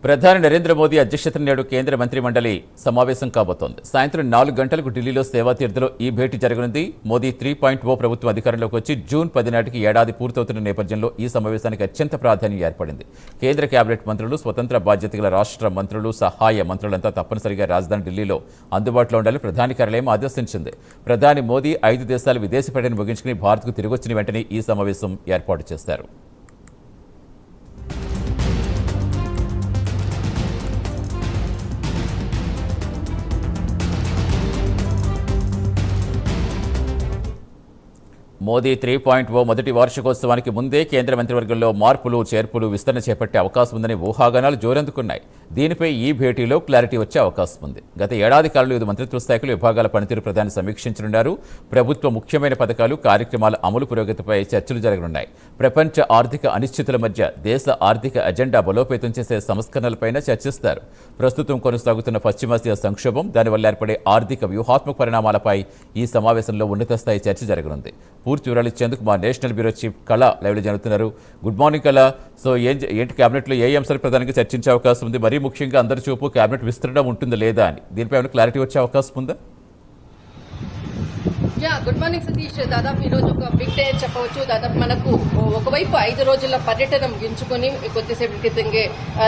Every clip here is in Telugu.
ప్రధాని నరేంద్ర మోదీ అధ్యక్షతన నేడు కేంద్ర మంత్రిమండలి సమావేశం కాబోతోంది. సాయంత్రం 4 గంటలకు ఢిల్లీలో సేవాతీర్థలో ఈ భేటీ జరగనుంది. మోదీ 3.0 ప్రభుత్వం అధికారంలోకి వచ్చి జూన్ 10 నాటికి ఏడాది పూర్తవుతున్న నేపథ్యంలో ఈ సమావేశానికి అత్యంత ప్రాధాన్యం ఏర్పడింది. కేంద్ర కేబినెట్ మంత్రులు, స్వతంత్ర బాధ్యత గల రాష్ట్ర మంత్రులు, సహాయ మంత్రులంతా తప్పనిసరిగా రాజధాని ఢిల్లీలో అందుబాటులో ఉండాలని ప్రధాని కార్యాలయం ఆదేశించింది. ప్రధాని మోదీ 5 దేశాల విదేశీ పర్యటన ముగించుకుని భారత్కు తిరిగొచ్చిన వెంటనే ఈ సమావేశం ఏర్పాటు చేశారు. మోదీ 3.0 మొదటి వార్షికోత్సవానికి ముందే కేంద్ర మంత్రివర్గంలో మార్పులు, చేర్పులు, విస్తరణ చేపట్టే అవకాశం ఉందని ఊహాగానాలు జోరందుకున్నాయి. దీనిపై ఈ భేటీలో క్లారిటీ వచ్చే అవకాశం ఉంది. గత ఏడాది కాలంలో వివిధ మంత్రిత్వ శాఖలు, విభాగాల పనితీరు ప్రధాని సమీక్షించనున్నారు. ప్రభుత్వ ముఖ్యమైన పథకాలు, కార్యక్రమాల అమలు పురోగతిపై చర్చలు జరగనున్నాయి. ప్రపంచ ఆర్థిక అనిశ్చితుల మధ్య దేశ ఆర్థిక ఎజెండా బలోపేతం చేసే సంస్కరణలపైన చర్చిస్తారు. ప్రస్తుతం కొనసాగుతున్న పశ్చిమాసియా సంక్షోభం, దానివల్ల ఏర్పడే ఆర్థిక వ్యూహాత్మక పరిణామాలపై ఈ సమావేశంలో ఉన్నత స్థాయి చర్చ జరగనుంది. పూర్తి వివరాలు ఇచ్చేందుకు మా నేషనల్ బ్యూరో చీఫ్ కళ లైవ్లో జరుగుతున్నారు. గుడ్ మార్నింగ్ కళ. సో ఏంటి క్యాబినెట్లో ఏ అంశాలు ప్రధానంగా చర్చించే అవకాశం ఉంది? మరీ ముఖ్యంగా అందరి చూపు క్యాబినెట్ విస్తరణ ఉంటుందా లేదా అని, దీనిపై ఏమైనా క్లారిటీ వచ్చే అవకాశం ఉందా? Good morning Satish. దాదాపు ఈ రోజు ఒక బిగ్ డే చెప్పవచ్చు. దాదాపు మనకు ఒకవైపు 5 రోజుల పర్యటన ముగించుకుని కొద్దిసేపటి క్రితంగా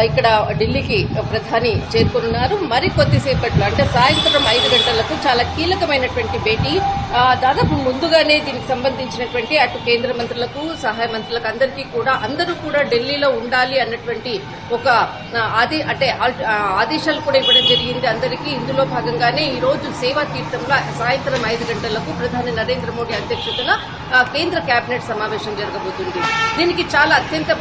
ఇక్కడ ఢిల్లీకి ప్రధాని చేరుకున్నారు. మరి కొద్దిసేపట్లో అంటే సాయంత్రం 5 గంటలకు చాలా కీలకమైనటువంటి భేటీ. దాదాపు ముందుగానే దీనికి సంబంధించినటువంటి అటు కేంద్ర మంత్రులకు, సహాయ మంత్రులకు అందరూ కూడా ఢిల్లీలో ఉండాలి అన్నటువంటి ఒక ఆదేశాలు కూడా ఇవ్వడం జరిగింది అందరికీ. ఇందులో భాగంగానే ఈ రోజు సేవా తీర్థంలో సాయంత్రం 5 గంటలకు ప్రధాని నరేంద్ర మోడీ అధ్యక్షతన కేంద్ర కేబినెట్ సమావేశం జరగబోతుంది. దీనికి చాలా అత్యంత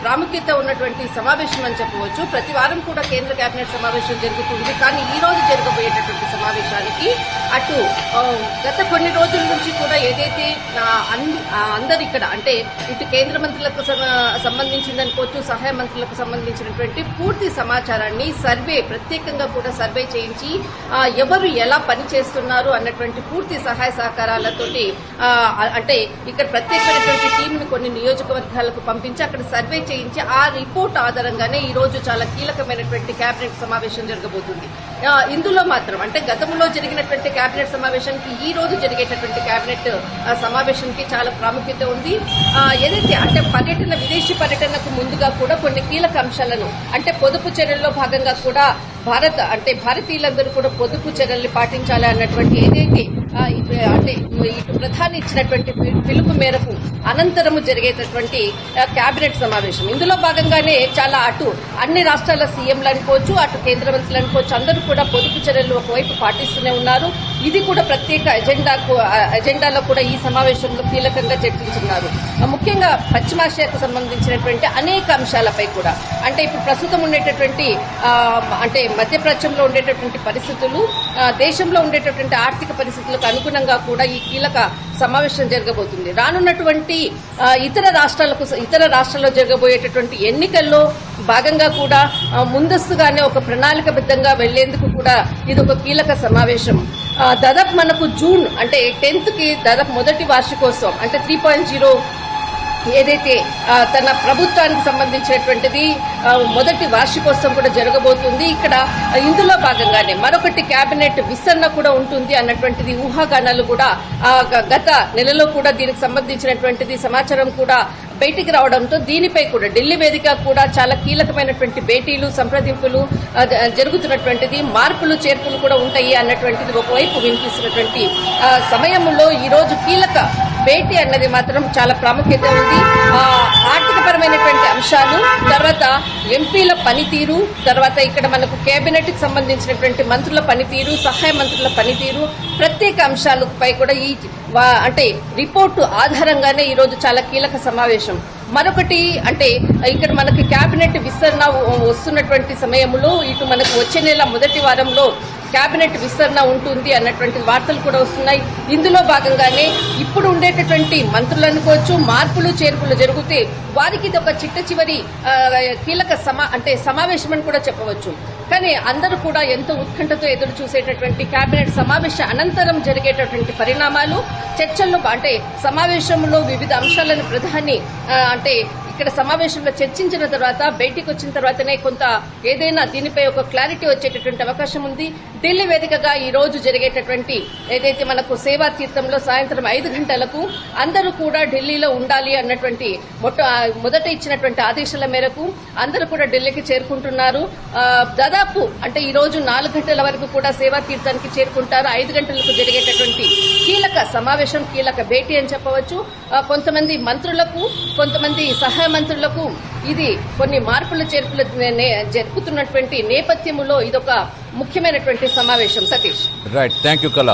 ప్రాముఖ్యత ఉన్నటువంటి సమావేశం అని చెప్పవచ్చు. ప్రతి వారం కూడా కేంద్ర కేబినెట్ సమావేశం జరుగుతుంది. కానీ ఈ రోజు జరగబోయేటటువంటి సమావేశానికి అటు గత కొన్ని రోజుల నుంచి కూడా ఏదైతే అందరు ఇక్కడ అంటే ఇటు కేంద్ర మంత్రులకు సంబంధించిందనుకోవచ్చు, సహాయ మంత్రులకు సంబంధించినటువంటి పూర్తి సమాచారాన్ని ప్రత్యేకంగా కూడా సర్వే చేయించి ఎవరు ఎలా పనిచేస్తున్నారు అన్నటువంటి పూర్తి సహాయ సహకారాలతోటి అంటే ఇక్కడ ప్రత్యేకమైనటువంటి టీంను కొన్ని నియోజకవర్గాలకు పంపించి అక్కడ సర్వే చేయించి ఆ రిపోర్ట్ ఆధారంగానే ఈ రోజు చాలా కీలకమైనటువంటి కేబినెట్ సమావేశం జరగబోతుంది. ఇందులో మాత్రం అంటే గతంలో జరిగినటువంటి కేబినెట్ సమావేశానికి ఈ రోజు జరిగేటటువంటి కేబినెట్ సమావేశానికి చాలా ప్రాముఖ్యత ఉంది. ఏదైతే అంటే విదేశీ పర్యటనకు ముందుగా కూడా కొన్ని కీలక అంశాలను అంటే పొదుపు చర్యల్లో భాగంగా కూడా భారతీయులందరూ కూడా పొదుపు చర్యల్ని పాటించాలి అన్నటువంటి ఏదైతే అంటే ఇటు ప్రధాని ఇచ్చినటువంటి పిలుపు మేరకు అనంతరము జరిగేటటువంటి కేబినెట్ సమావేశం. ఇందులో భాగంగానే చాలా అటు అన్ని రాష్ట్రాల సీఎంలు అనుకోవచ్చు, అటు కేంద్ర మంత్రులు అనుకోవచ్చు, అందరూ కూడా పొదుపు చర్యలు ఒకవైపు పాటిస్తూనే ఉన్నారు. ఇది కూడా ప్రత్యేక ఎజెండాలో కూడా ఈ సమావేశంలో కీలకంగా చర్చించున్నారు. ముఖ్యంగా పశ్చిమాసియాకు సంబంధించినటువంటి అనేక అంశాలపై కూడా అంటే ఇప్పుడు ప్రస్తుతం ఉండేటటువంటి అంటే మధ్యప్రాచ్యంలో ఉండేటటువంటి పరిస్థితులు, దేశంలో ఉండేటటువంటి ఆర్థిక పరిస్థితులకు అనుగుణంగా కూడా ఈ కీలక సమావేశం జరగబోతుంది. రానున్నటువంటి ఇతర రాష్ట్రాల్లో జరగబోయేటటువంటి ఎన్నికల్లో భాగంగా కూడా ముందస్తుగానే ఒక ప్రణాళికబద్ధంగా వెళ్లేందుకు కూడా ఇది ఒక కీలక సమావేశం. దాదాపు మనకు జూన్ అంటే 10th కి దాదాపు మొదటి వార్షికోత్సవం అంటే 3.0 ఏదైతే తన ప్రభుత్వానికి సంబంధించినటువంటిది మొదటి వార్షికోత్సవం కూడా జరగబోతుంది. ఇక్కడ ఇందులో భాగంగానే మరొకటి కేబినెట్ విస్తరణ కూడా ఉంటుంది అన్నటువంటిది ఊహాగానాలు కూడా గత నెలలో కూడా దీనికి సంబంధించినటువంటిది సమాచారం కూడా బయటికి రావడంతో దీనిపై కూడా ఢిల్లీ వేదిక కూడా చాలా కీలకమైనటువంటి భేటీలు, సంప్రదింపులు జరుగుతున్నటువంటిది, మార్పులు చేర్పులు కూడా ఉంటాయి అన్నటువంటిది ఒకవైపు వినిపిస్తున్నటువంటి సమయంలో ఈ రోజు కీలక భేటీ అన్నది మాత్రం చాలా ప్రాముఖ్యత ఉంది. ఆర్థికపరమైనటువంటి అంశాలు, తర్వాత ఎంపీల పనితీరు, తర్వాత ఇక్కడ మనకు కేబినెట్ కి సంబంధించినటువంటి మంత్రుల పనితీరు, సహాయ మంత్రుల పనితీరు, ప్రత్యేక అంశాలపై కూడా ఈ అంటే రిపోర్టు ఆధారంగానే ఈ రోజు చాలా కీలక సమావేశం. మరొకటి అంటే ఇక్కడ మనకి కేబినెట్ విస్తరణ వస్తున్నటువంటి సమయంలో ఇటు మనకు వచ్చే నెల మొదటి వారంలో కేబినెట్ విస్తరణ ఉంటుంది అన్నటువంటి వార్తలు కూడా వస్తున్నాయి. ఇందులో భాగంగానే ఇప్పుడు ఉండేటటువంటి మంత్రులు అనుకోవచ్చు, మార్పులు చేర్పులు జరిగితే వారికి ఇది ఒక చిట్ట చివరి కీలక సమావేశం అని కూడా చెప్పవచ్చు. కానీ అందరూ కూడా ఎంతో ఉత్కంఠతో ఎదురు చూసేటటువంటి కేబినెట్ సమావేశ అనంతరం జరిగేటటువంటి పరిణామాలు, చర్చల్లో అంటే సమావేశంలో వివిధ అంశాలను ప్రధాని అంటే ఇక్కడ సమావేశంలో చర్చించిన తర్వాత బయటికి వచ్చిన తర్వాతనే కొంత ఏదైనా దీనిపై ఒక క్లారిటీ వచ్చేటటువంటి అవకాశం ఉంది. ఢిల్లీ వేదికగా ఈ రోజు జరిగేటటువంటి ఏదైతే మనకు సేవా తీర్థంలో సాయంత్రం 5 గంటలకు అందరూ కూడా ఢిల్లీలో ఉండాలి అన్నటువంటి మొదట ఇచ్చినటువంటి ఆదేశాల మేరకు అందరూ కూడా ఢిల్లీకి చేరుకుంటున్నారు. దాదాపు అంటే ఈ రోజు 4 గంటల వరకు కూడా సేవా తీర్థానికి చేరుకుంటారు. 5 గంటలకు జరిగేటటువంటి కీలక సమావేశం, కీలక భేటీ అని చెప్పవచ్చు. కొంతమంది మంత్రులకు, కొంతమంది సహాయ మంత్రులకు ఇది కొన్ని మార్పులు చేర్పులు జరుపుతున్నటువంటి నేపథ్యంలో ఇదొక ముఖ్యమైనటువంటి సమావేశం. సతీష్, రైట్, థ్యాంక్ యూ కళ.